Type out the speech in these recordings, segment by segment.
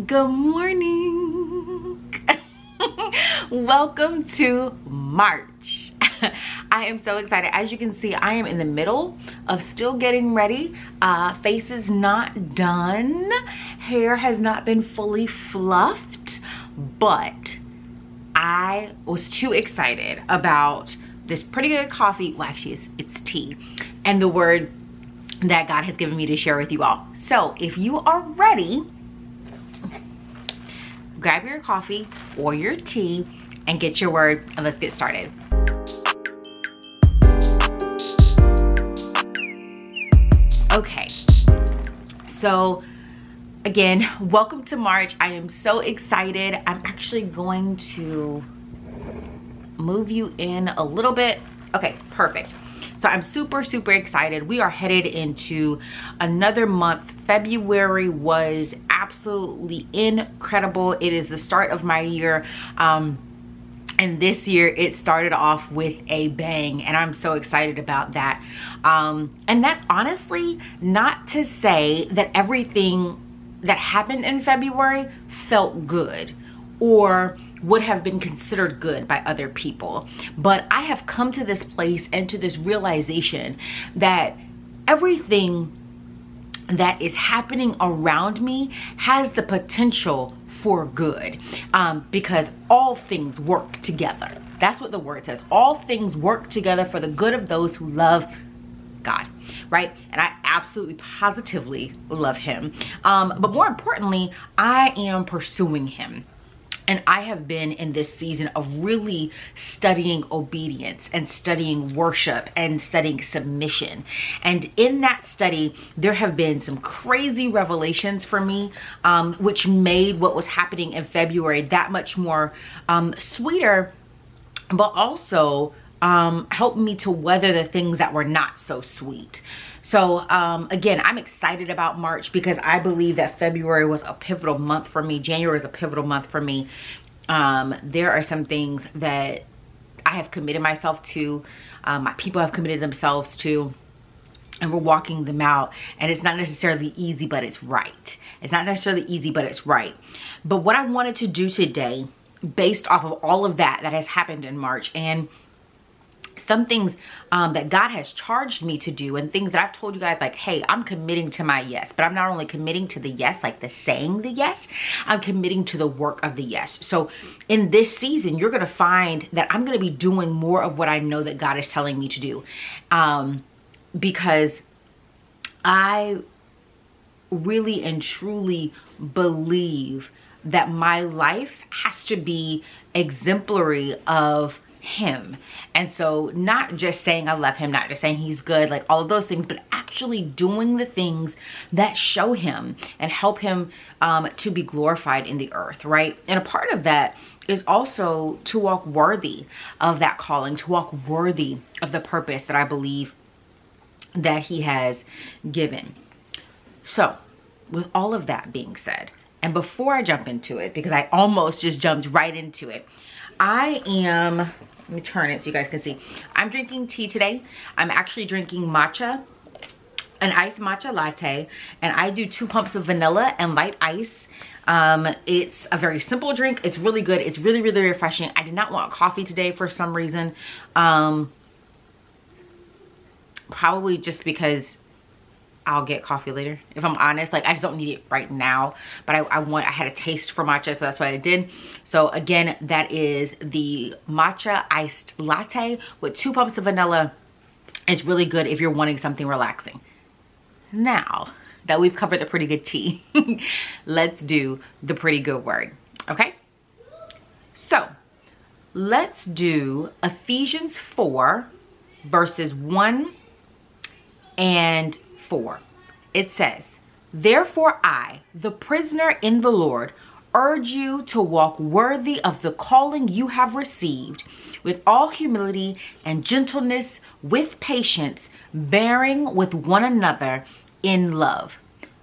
Good morning. Welcome to March. I am so excited. As you can see, I am in the middle of still getting ready. Face is not done. Hair has not been fully fluffed, but I was too excited about this pretty good coffee. Well, actually, it's tea, and the word that God has given me to share with you all. So if you are ready, grab your coffee or your tea and get your word, and let's get started. Okay, so again, welcome to March. I am so excited. I'm actually going to move you in a little bit. Okay, perfect. So I'm super excited. We are headed into another month. February was absolutely incredible. It is the start of my year. And this year it started off with a bang, and I'm so excited about that. And that's honestly not to say that everything that happened in February felt good or would have been considered good by other people. But I have come to this place and to this realization that everything that is happening around me has the potential for good, because all things work together. That's what the word says. All things work together for the good of those who love God, right? And I absolutely positively love him. But more importantly, I am pursuing him. And I have been in this season of really studying obedience and studying worship and studying submission. And in that study, there have been some crazy revelations for me, which made what was happening in February that much more sweeter, but also helped me to weather the things that were not so sweet. So again, I'm excited about March because I believe that February was a pivotal month for me. January is a pivotal month for me. There are some things that I have committed myself to, my people have committed themselves to, and we're walking them out. And it's not necessarily easy, but it's right. It's not necessarily easy, but it's right. But what I wanted to do today, based off of all of that has happened in March, and some things that God has charged me to do, and things that I've told you guys, like, hey, I'm committing to my yes. But I'm not only committing to the yes, like the saying the yes, I'm committing to the work of the yes. So in this season, you're going to find that I'm going to be doing more of what I know that God is telling me to do, because I really and truly believe that my life has to be exemplary of him. And so not just saying I love him, not just saying he's good, like all of those things, but actually doing the things that show him and help him to be glorified in the earth, right? And a part of that is also to walk worthy of that calling, to walk worthy of the purpose that I believe that he has given. So with all of that being said, and before I jump into it, because I almost just jumped right into it, I am, let me turn it so you guys can see. I'm drinking tea today. I'm actually drinking matcha, an iced matcha latte, and I do 2 pumps of vanilla and light ice. It's a very simple drink. It's really good. It's really refreshing. I did not want coffee today for some reason. Probably just because I'll get coffee later, if I'm honest. Like, I just don't need it right now, but I had a taste for matcha, so that's what I did. So again, that is the matcha iced latte with 2 pumps of vanilla. It's really good if you're wanting something relaxing. Now that we've covered the pretty good tea, let's do the pretty good word, okay? So let's do Ephesians 4 verses 1 and 4. It says, "Therefore I, the prisoner in the Lord, urge you to walk worthy of the calling you have received, with all humility and gentleness, with patience, bearing with one another in love."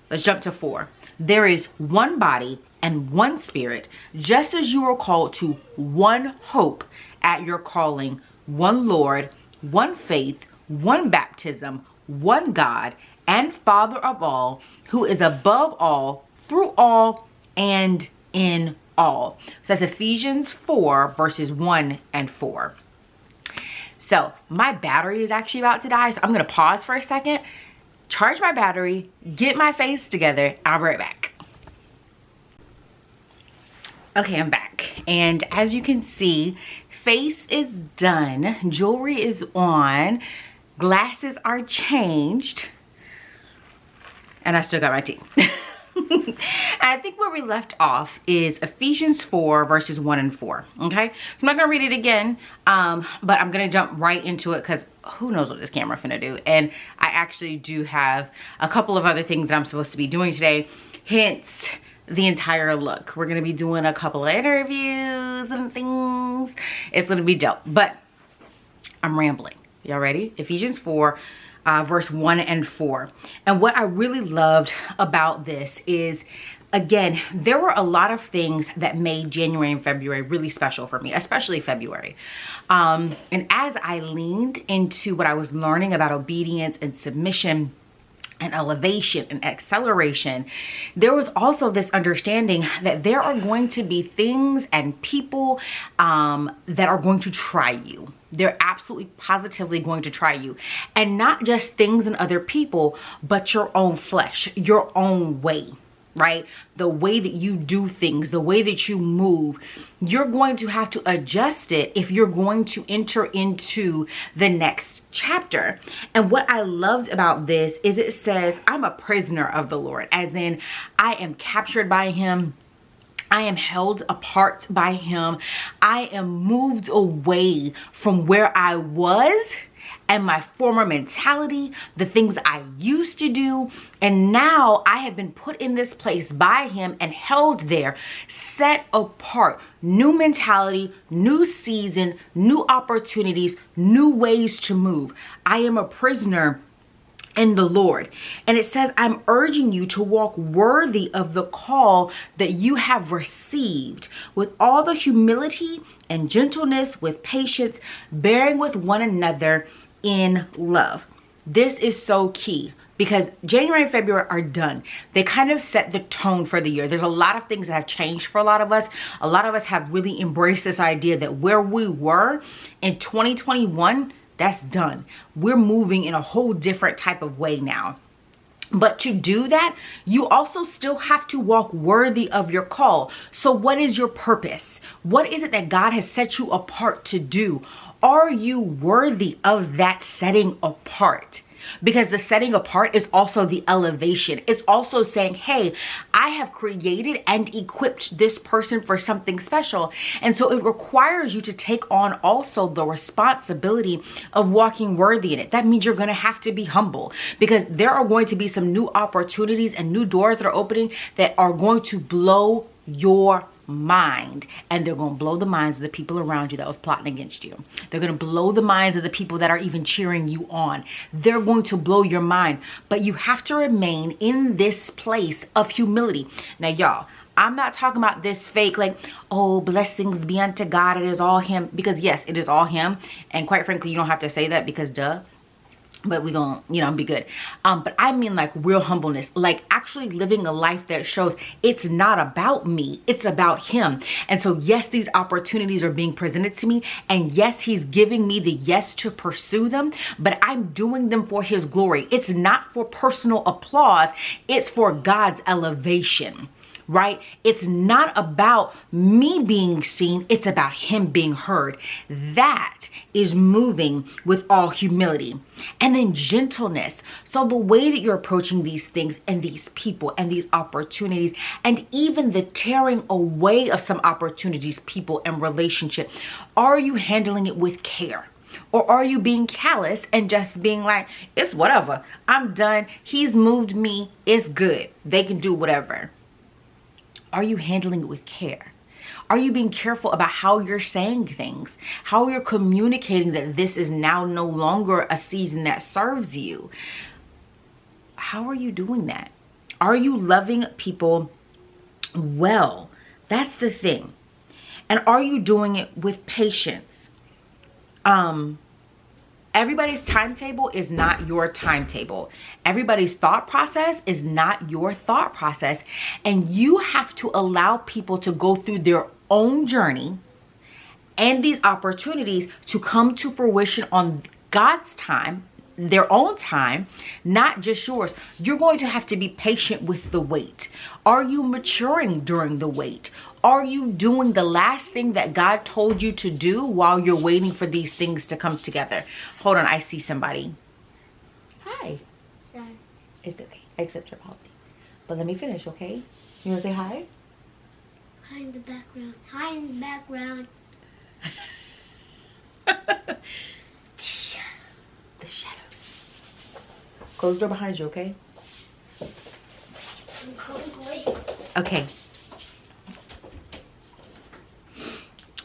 Let's jump to 4. "There is one body and one spirit, just as you were called to one hope at your calling, one Lord, one faith, one baptism, one God and Father of all, who is above all, through all, and in all. So that's Ephesians 4 verses 1 and 4. So my battery is actually about to die, so I'm gonna pause for a second, charge my battery, get my face together, and I'll be right back. Okay, I'm back. And as you can see, face is done, jewelry is on, glasses are changed, and I still got my tea. And I think where we left off is Ephesians 4 verses 1 and 4. Okay, so I'm not gonna read it again, but I'm gonna jump right into it because who knows what this camera finna do. And I actually do have a couple of other things that I'm supposed to be doing today, hence the entire look. We're gonna be doing a couple of interviews and things. It's gonna be dope, but I'm rambling. Y'all ready? Ephesians 4 verse 1 and 4. And what I really loved about this is, again, there were a lot of things that made January and February really special for me, especially February. And as I leaned into what I was learning about obedience and submission and elevation and acceleration, there was also this understanding that there are going to be things and people that are going to try you. They're absolutely positively going to try you. And not just things and other people, but your own flesh, your own way, right? The way that you do things, the way that you move, you're going to have to adjust it if you're going to enter into the next chapter. And what I loved about this is it says, I'm a prisoner of the Lord, as in I am captured by him. I am held apart by him. I am moved away from where I was and my former mentality, the things I used to do. And now I have been put in this place by him and held there, set apart. New mentality, new season, new opportunities, new ways to move. I am a prisoner in the Lord. And it says, I'm urging you to walk worthy of the call that you have received, with all the humility and gentleness, with patience, bearing with one another in love. This is so key because January and February are done. They kind of set the tone for the year. There's a lot of things that have changed for a lot of us. A lot of us have really embraced this idea that where we were in 2021, that's done. We're moving in a whole different type of way now. But to do that, you also still have to walk worthy of your call. So what is your purpose? What is it that God has set you apart to do? Are you worthy of that setting apart? Because the setting apart is also the elevation. It's also saying, hey, I have created and equipped this person for something special. And so it requires you to take on also the responsibility of walking worthy in it. That means you're going to have to be humble, because there are going to be some new opportunities and new doors that are opening that are going to blow your mind, and they're going to blow the minds of the people around you that was plotting against you. They're going to blow the minds of the people that are even cheering you on. They're going to blow your mind, but you have to remain in this place of humility. Now, y'all, I'm not talking about this fake, like, oh, blessings be unto God, it is all him, because yes, it is all him. And quite frankly, you don't have to say that, because duh. But we gonna, be good. But I mean like real humbleness, like actually living a life that shows it's not about me, it's about him. And so yes, these opportunities are being presented to me, and yes, he's giving me the yes to pursue them, but I'm doing them for his glory. It's not for personal applause, it's for God's elevation. Right? It's not about me being seen. It's about him being heard. That is moving with all humility. And then gentleness. So the way that you're approaching these things and these people and these opportunities, and even the tearing away of some opportunities, people, and relationship, are you handling it with care? Or are you being callous and just being like, it's whatever, I'm done, he's moved me, it's good, they can do whatever? Are you handling it with care? Are you being careful about how you're saying things? How you're communicating that this is now no longer a season that serves you? How are you doing that? Are you loving people well? That's the thing. And are you doing it with patience? Everybody's timetable is not your timetable. Everybody's thought process is not your thought process. And you have to allow people to go through their own journey and these opportunities to come to fruition on God's time, their own time, not just yours. You're going to have to be patient with the wait. Are you maturing during the wait? Are you doing the last thing that God told you to do while you're waiting for these things to come together? Hold on, I see somebody. Hi. Sorry. It's okay. I accept your apology. But let me finish, okay? You want to say hi? Hi in the background. Hi in the background. The shadow. Close the door behind you, okay? Okay.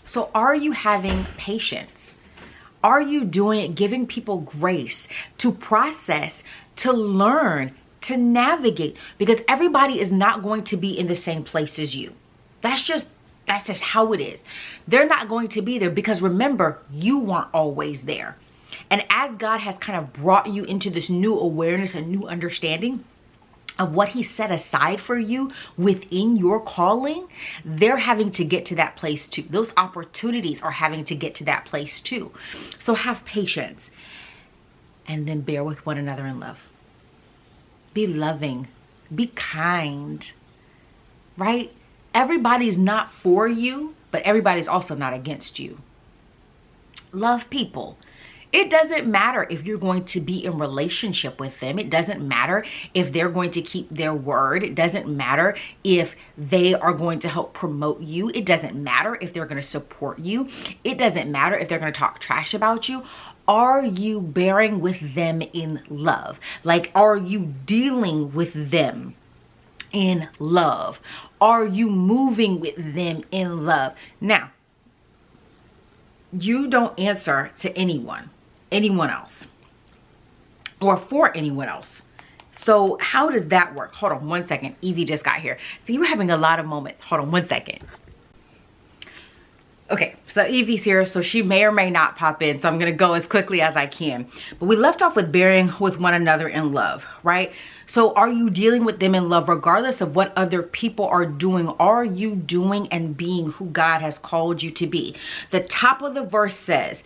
So are you having patience? Are you doing it, giving people grace to process, to learn, to navigate? Because everybody is not going to be in the same place as you. That's just how it is. They're not going to be there because remember, you weren't always there. And as God has kind of brought you into this new awareness and new understanding of what he set aside for you within your calling, they're having to get to that place too. Those opportunities are having to get to that place too. So have patience and then bear with one another in love. Be loving, be kind, right? Everybody's not for you, but everybody's also not against you. Love people. It doesn't matter if you're going to be in relationship with them. It doesn't matter if they're going to keep their word. It doesn't matter if they are going to help promote you. It doesn't matter if they're going to support you. It doesn't matter if they're going to talk trash about you. Are you bearing with them in love? Like, are you dealing with them in love? Are you moving with them in love? Now, you don't answer to anyone else, or for anyone else. So how does that work? Hold on one second. Evie just got here. So you were having a lot of moments. Hold on one second. Okay, so Evie's here, so she may or may not pop in, so I'm gonna go as quickly as I can. But we left off with bearing with one another in love, right? So are you dealing with them in love regardless of what other people are doing? Are you doing and being who God has called you to be? The top of the verse says,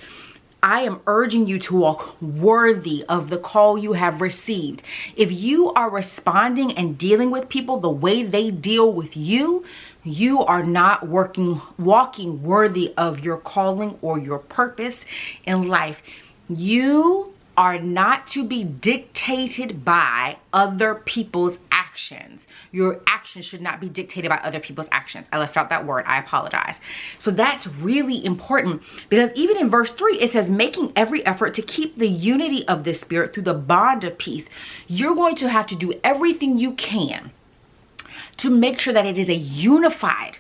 I am urging you to walk worthy of the call you have received. If you are responding and dealing with people the way they deal with you, you are not walking worthy of your calling or your purpose in life. You are not to be dictated by other people's actions. Your actions should not be dictated by other people's actions. I left out that word. I apologize. So that's really important because even in verse 3, it says, making every effort to keep the unity of the Spirit through the bond of peace. You're going to have to do everything you can to make sure that it is a unified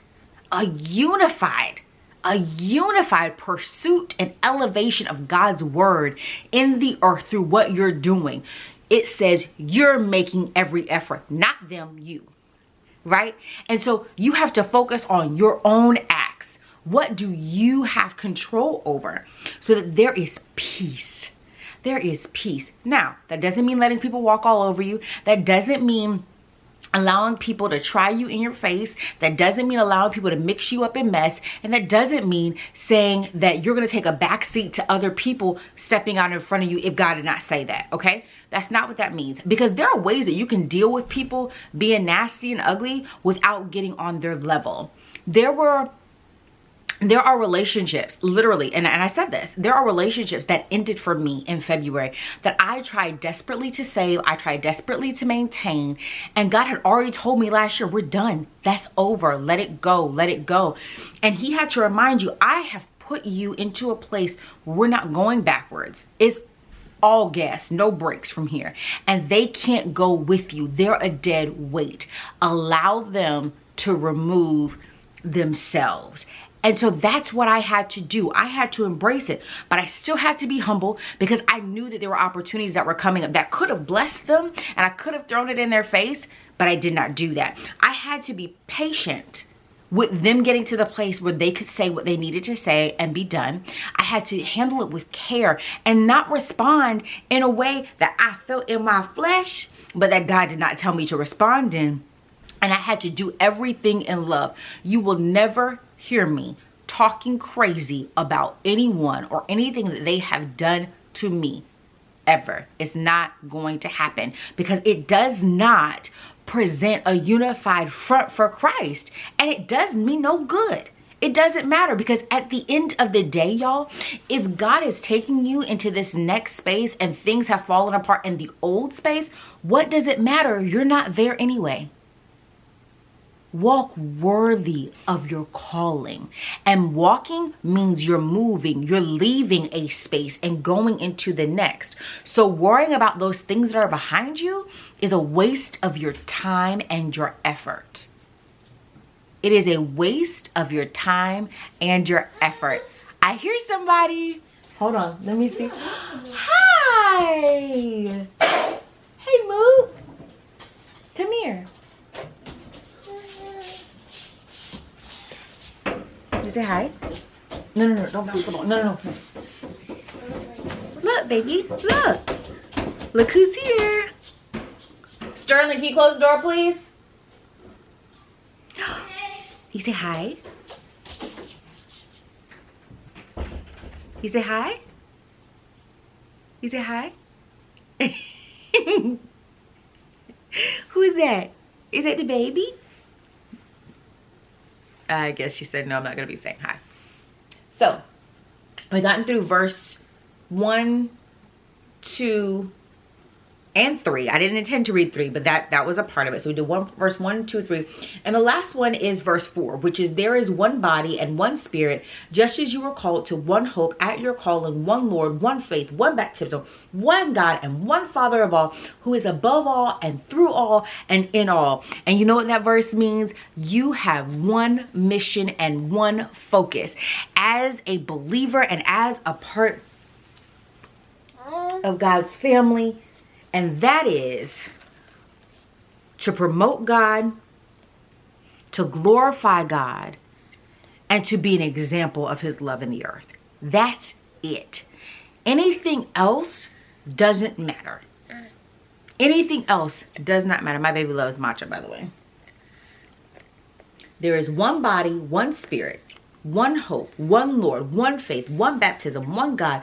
pursuit and elevation of God's word in the earth through what you're doing. It says you're making every effort, not them, you, right? And so you have to focus on your own acts. What do you have control over so that there is peace? There is peace. Now, that doesn't mean letting people walk all over you. That doesn't mean allowing people to try you in your face. That doesn't mean allowing people to mix you up in mess. And that doesn't mean saying that you're going to take a back seat to other people stepping out in front of you if God did not say that, okay? That's not what that means. Because there are ways that you can deal with people being nasty and ugly without getting on their level. There are relationships, literally, and I said this, there are relationships that ended for me in February that I tried desperately to save, I tried desperately to maintain, and God had already told me last year, we're done, that's over, let it go, let it go. And he had to remind you, I have put you into a place where we're not going backwards. It's all gas, no brakes from here. And they can't go with you. They're a dead weight. Allow them to remove themselves. And so that's what I had to do. I had to embrace it, but I still had to be humble because I knew that there were opportunities that were coming up that could have blessed them and I could have thrown it in their face, but I did not do that. I had to be patient with them getting to the place where they could say what they needed to say and be done. I had to handle it with care and not respond in a way that I felt in my flesh, but that God did not tell me to respond in. And I had to do everything in love. You will never hear me talking crazy about anyone or anything that they have done to me, ever. It's not going to happen, because it does not present a unified front for Christ, and it does me no good. It doesn't matter, because at the end of the day, y'all, if God is taking you into this next space and things have fallen apart in the old space, what does it matter? You're not there anyway. Walk worthy of your calling. And walking means you're moving, you're leaving a space and going into the next. So worrying about those things that are behind you is a waste of your time and your effort. It is a waste of your time and your effort. I hear somebody. Hold on, let me see. Hi. Hey, Moo. Come here. You say hi? No, don't bounce the ball. No. Look, baby, look. Look who's here. Sterling, can you close the door, please? You say hi? You say hi? You say hi? Who's that? Is that the baby? I guess she said, no, I'm not going to be saying hi. So, we gotten through verse 1, 2, and 3. I didn't intend to read 3, but that was a part of it. So we did verse 1, 2, 3. And the last one is verse 4, which is, there is one body and one spirit, just as you were called to one hope at your calling, one Lord, one faith, one baptism, one God, and one Father of all, who is above all and through all and in all. And you know what that verse means? You have one mission and one focus as a believer and as a part of God's family. And that is to promote God, to glorify God, and to be an example of his love in the earth. That's it. Anything else doesn't matter. Anything else does not matter. My baby loves matcha, by the way. There is one body, one spirit, one hope, one Lord, one faith, one baptism, one God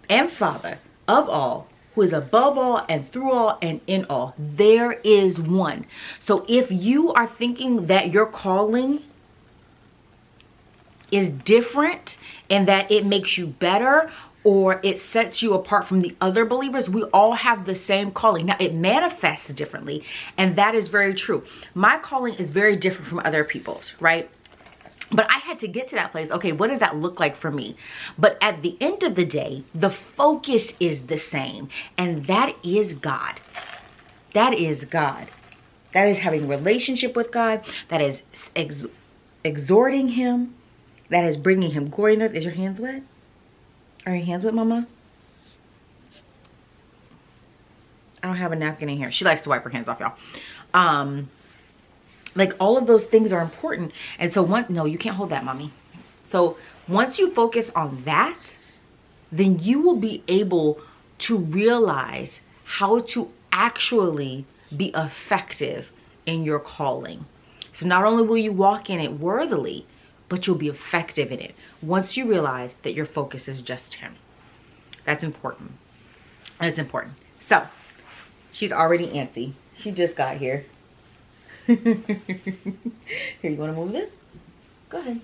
and Father of all, who is above all and through all and in all. There is one. So if you are thinking that your calling is different and that it makes you better or it sets you apart from the other believers, we all have the same calling. Now, it manifests differently, and that is very true. My calling is very different from other people's, right? But I had to get to that place. Okay, what does that look like for me? But at the end of the day, the focus is the same. And that is God. That is God. That is having a relationship with God. That is exhorting him. That is bringing him glory in the earth. Is your hands wet? Are your hands wet, Mama? I don't have a napkin in here. She likes to wipe her hands off, y'all. Like, all of those things are important. And so no, you can't hold that, Mommy. So once you focus on that, then you will be able to realize how to actually be effective in your calling. So not only will you walk in it worthily, but you'll be effective in it once you realize that your focus is just him. That's important. That's important. So she's already antsy. She just got here. Here, you want to move this? Go ahead.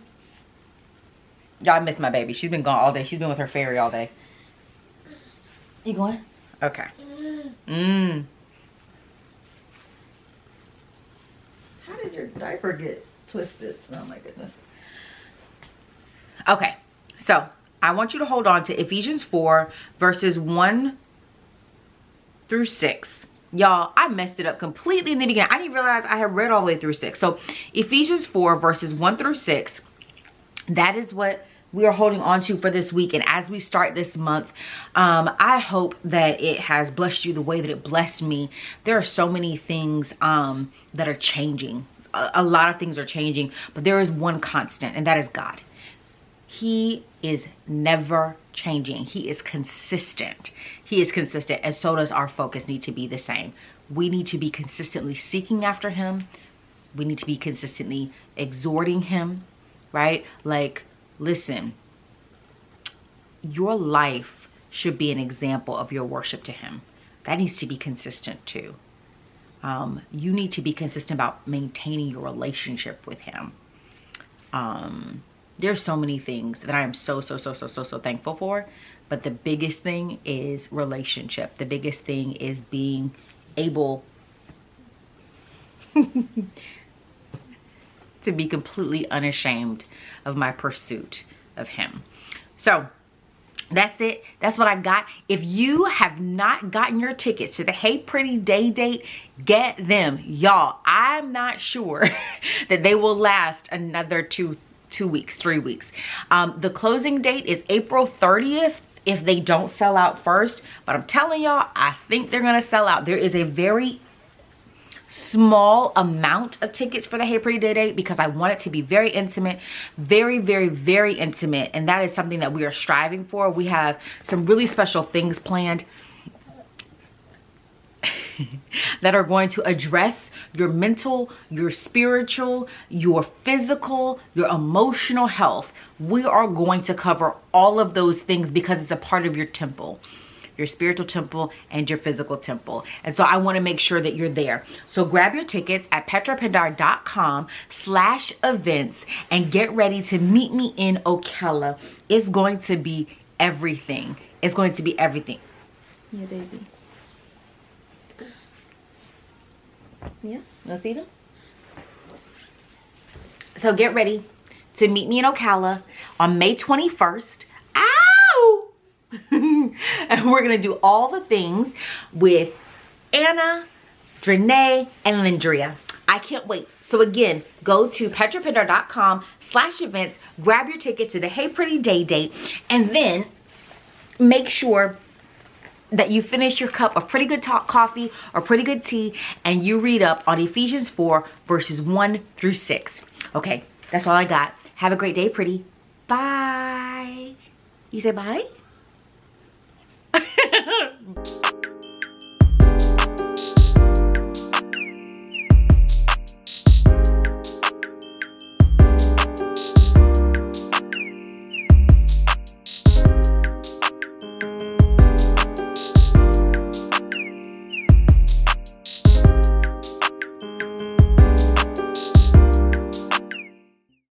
Y'all, I miss my baby. She's been gone all day. She's been with her fairy all day. You going? Okay. How did your diaper get twisted? Oh my goodness. Okay, so I want you to hold on to Ephesians 4 verses 1 through 6. Y'all, I messed it up completely in the beginning. I didn't realize I had read all the way through 6. So Ephesians 4 verses 1 through 6, that is what we are holding on to for this week. And as we start this month, I hope that it has blessed you the way that it blessed me. There are so many things that are changing a lot of things are changing, but there is one constant, and that is God. He is never changing. He is consistent. He is consistent, and so does our focus need to be the same. We need to be consistently seeking after him. We need to be consistently exhorting him, right? Like, listen, your life should be an example of your worship to him. That needs to be consistent too. You need to be consistent about maintaining your relationship with him. There's so many things that I am so thankful for. But the biggest thing is relationship. The biggest thing is being able to be completely unashamed of my pursuit of him. So that's it. That's what I got. If you have not gotten your tickets to the Hey Pretty Day date, get them. Y'all, I'm not sure that they will last another 2 weeks, 3 weeks. The closing date is April 30th if they don't sell out first. But I'm telling y'all, I think they're going to sell out. There is a very small amount of tickets for the Hey Pretty Day date because I want it to be very intimate, very intimate, and that is something that we are striving for. We have some really special things planned that are going to address your mental, your spiritual, your physical, your emotional health. We are going to cover all of those things because it's a part of your temple, your spiritual temple and your physical temple. And so I want to make sure that you're there. So grab your tickets at petrapendar.com/events and get ready to meet me in Ocala. It's going to be everything. It's going to be everything. Yeah, baby. Yeah, you see them? So get ready to meet me in Ocala on May 21st. Ow! And we're gonna do all the things with Anna, Dranae, and Lindria. I can't wait. So again, go to petrapendar.com/events, grab your tickets to the Hey Pretty Day date, and then make sure that you finish your cup of pretty good coffee or pretty good tea and you read up on Ephesians 4 verses 1 through 6. Okay, that's all I got. Have a great day, pretty. Bye. You say bye?